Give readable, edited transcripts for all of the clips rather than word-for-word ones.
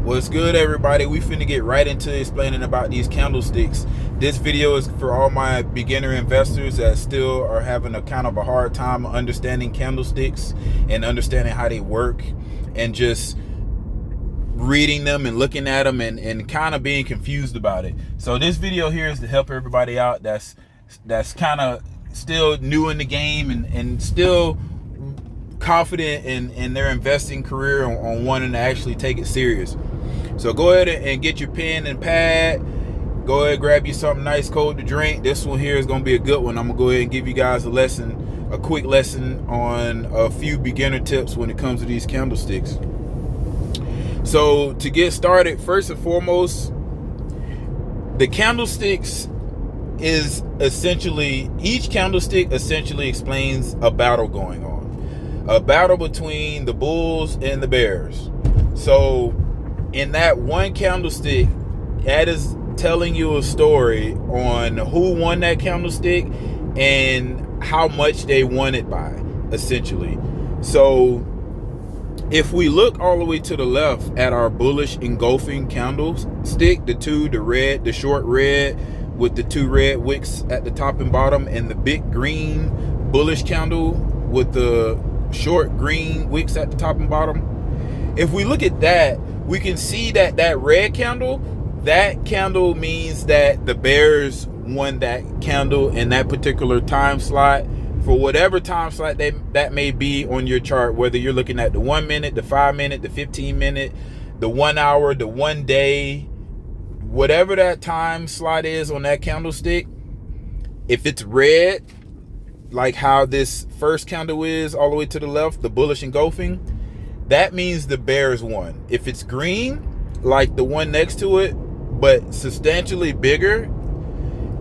What's good, everybody? We finna get right into explaining about these candlesticks. This video is for all my beginner investors that still are having a kind of a hard time understanding candlesticks and understanding how they work, and just reading them and looking at them and kind of being confused about it. So this video here is to help everybody out that's kind of still new in the game and still confident in their investing career on wanting to actually take it serious. So go ahead and get your pen and pad. Go ahead and grab you something nice cold to drink. This one here is going to be a good one. I'm going to go ahead and give you guys a quick lesson on a few beginner tips when it comes to these candlesticks. So to get started, first and foremost, the candlesticks is essentially, each candlestick essentially explains a battle going on. A battle between the bulls and the bears. So in that one candlestick, that is telling you a story on who won that candlestick and how much they won it by, essentially. So if we look all the way to the left at our bullish engulfing candlestick, the short red with the two red wicks at the top and bottom, and the big green bullish candle with the short green wicks at the top and bottom. If we look at that, we can see that that red candle, that candle means that the bears won that candle in that particular time slot, for whatever time slot that may be on your chart, whether you're looking at the 1 minute, the 5 minute, the 15 minute, the 1 hour, the 1 day, whatever that time slot is on that candlestick. If it's red, like how this first candle is all the way to the left, the bullish engulfing, that means the bears won. If it's green, like the one next to it, but substantially bigger,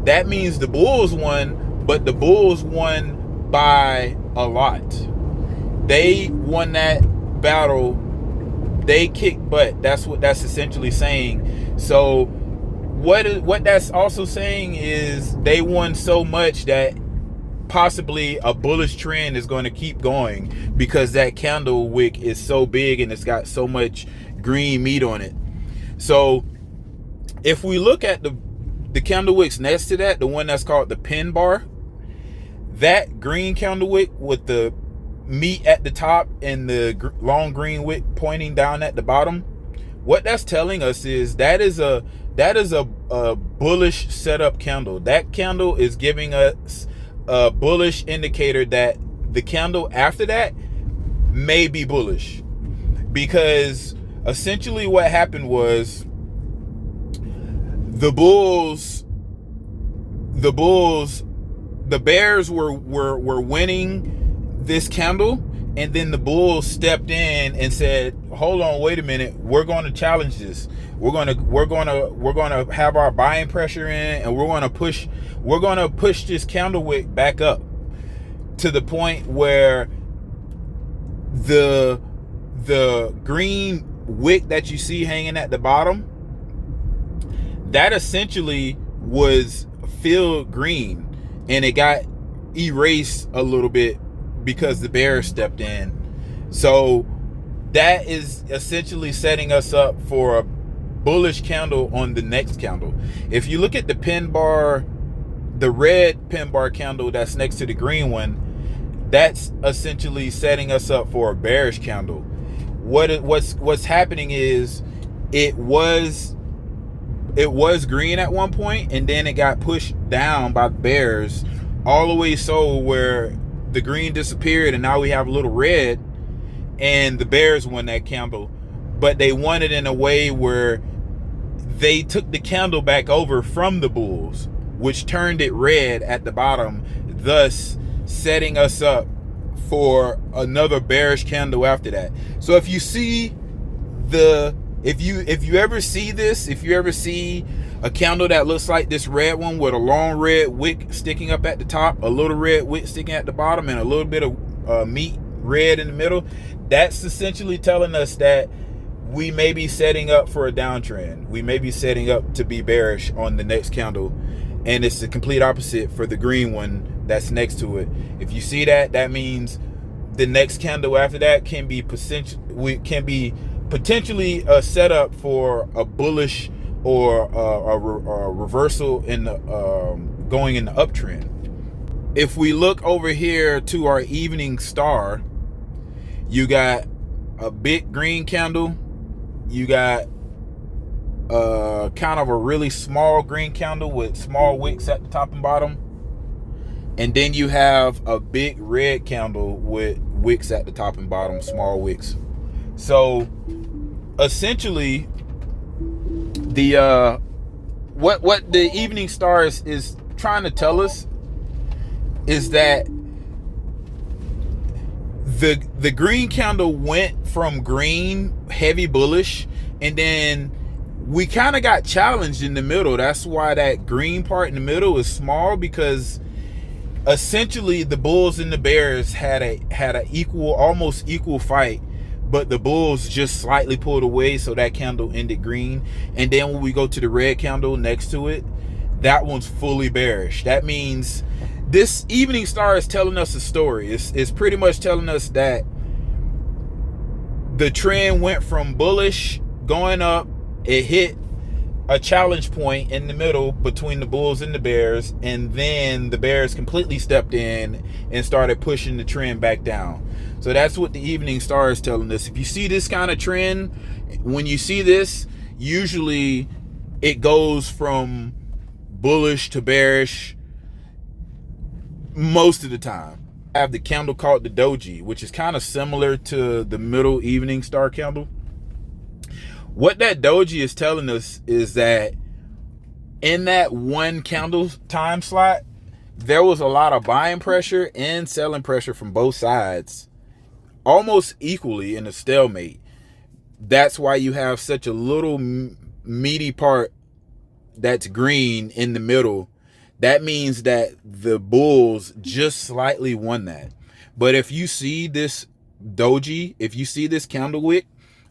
that means the bulls won, but the bulls won by a lot. They won that battle. They kicked butt. That's what that's essentially saying. So what that's also saying is they won so much that possibly a bullish trend is going to keep going, because that candle wick is so big and it's got so much green meat on it. So if we look at the candle wicks next to that, the one that's called the pinbar, that green candle wick with the meat at the top and the long green wick pointing down at the bottom, what that's telling us is that is a bullish setup candle. That candle is giving us a bullish indicator that the candle after that may be bullish, because essentially what happened was the bears were winning this candle, and then the bulls stepped in and said, hold on, wait a minute, we're going to challenge this. We're going to have our buying pressure in, and we're going to push this candle wick back up to the point where the green wick that you see hanging at the bottom, that essentially was filled green, and it got erased a little bit because the bears stepped in. So that is essentially setting us up for a bullish candle on the next candle. If you look at the pin bar, the red pin bar candle that's next to the green one, that's essentially setting us up for a bearish candle. What's happening is it was green at one point, and then it got pushed down by bears all the way, so where the green disappeared, and now we have a little red, and the bears won that candle. But they won it in a way where they took the candle back over from the bulls, which turned it red at the bottom, thus setting us up for another bearish candle after that. So if you see if you ever see this, if you ever see a candle that looks like this red one with a long red wick sticking up at the top, a little red wick sticking at the bottom, and a little bit of meat red in the middle, that's essentially telling us that we may be setting up for a downtrend. We may be setting up to be bearish on the next candle, and it's the complete opposite for the green one that's next to it. If you see that, that means the next candle after that can be potentially a setup for a bullish or a reversal in the going in the uptrend. If we look over here to our evening star, you got a big green candle, you got kind of a really small green candle with small wicks at the top and bottom, and then you have a big red candle with wicks at the top and bottom, small wicks. So essentially, the what the evening star is trying to tell us is that the green candle went from green, heavy bullish, and then we kind of got challenged in the middle. That's why that green part in the middle is small, because essentially the bulls and the bears had a equal, almost equal fight, but the bulls just slightly pulled away, so that candle ended green. And then when we go to the red candle next to it, that one's fully bearish. That means this evening star is telling us a story. It's pretty much telling us that the trend went from bullish going up, it hit a challenge point in the middle between the bulls and the bears, and then the bears completely stepped in and started pushing the trend back down. So that's what the evening star is telling us. If you see this kind of trend, when you see this, usually it goes from bullish to bearish most of the time. I have the candle called the doji, which is kind of similar to the middle evening star candle. What that doji is telling us is that in that one candle time slot, there was a lot of buying pressure and selling pressure from both sides, almost equally in a stalemate. That's why you have such a little meaty part that's green in the middle. That means that the bulls just slightly won that. But if you see this doji, if you see this candle wick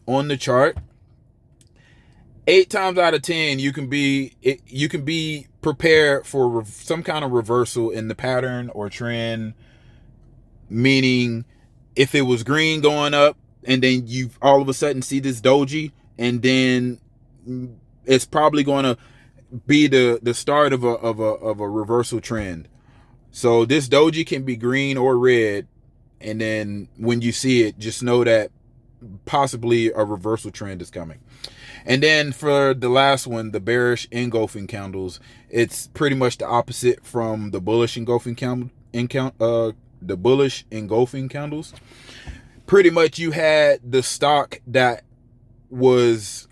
on the chart, 8 times out of 10, you can be prepared for some kind of reversal in the pattern or trend. Meaning, if it was green going up, and then you all of a sudden see this doji, and then it's probably going to be the start of a reversal trend. So this doji can be green or red, and then when you see it, just know that possibly a reversal trend is coming. And then for the last one, the bearish engulfing candles, it's pretty much the opposite from the bullish engulfing the bullish engulfing candles. Pretty much you had the stock that was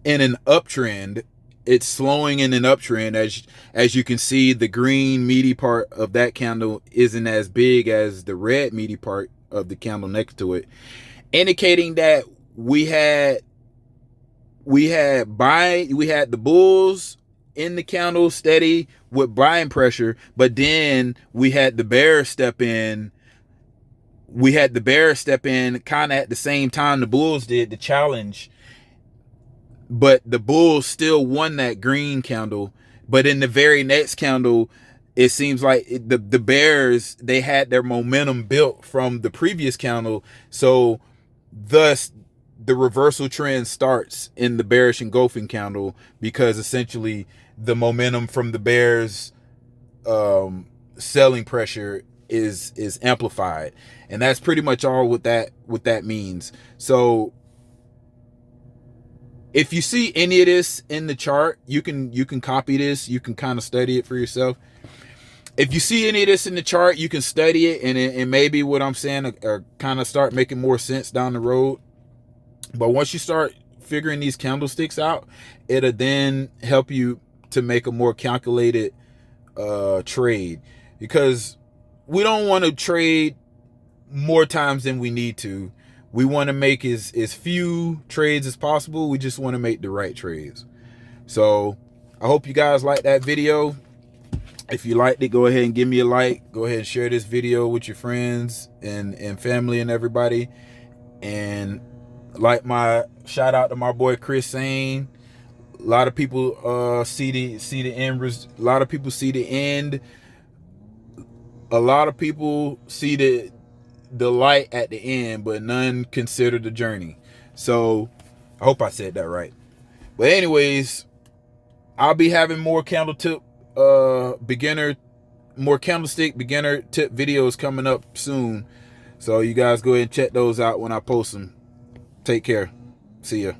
in an uptrend. It's slowing in an uptrend. As you can see, the green meaty part of that candle isn't as big as the red meaty part of the candle next to it, indicating that we had the bulls in the candle steady with buying pressure, but then we had the bears step in. We had the bears step in kind of at the same time the bulls did, the challenge. But the bulls still won that green candle. But in the very next candle, it seems like the bears, they had their momentum built from the previous candle. So thus the reversal trend starts in the bearish engulfing candle, because essentially the momentum from the bears selling pressure is amplified. And that's pretty much all what that means. So if you see any of this in the chart, you can copy this, you can kind of study it for yourself. If you see any of this in the chart, you can study it, and maybe what I'm saying kind of start making more sense down the road. But once you start figuring these candlesticks out, it'll then help you to make a more calculated trade, because we don't want to trade more times than we need to. We want to make as few trades as possible. We just want to make the right trades. So I hope you guys like that video. If you liked it, go ahead and give me a like. Go ahead and share this video with your friends and family and everybody. And like my shout out to my boy Chris saying, a lot of people see the end. A lot of people see the end. A lot of people see the light at the end, but none consider the journey. So I hope I said that right. But anyways, I'll be having more candlestick beginner tip videos coming up soon. So you guys go ahead and check those out when I post them. Take care. See ya.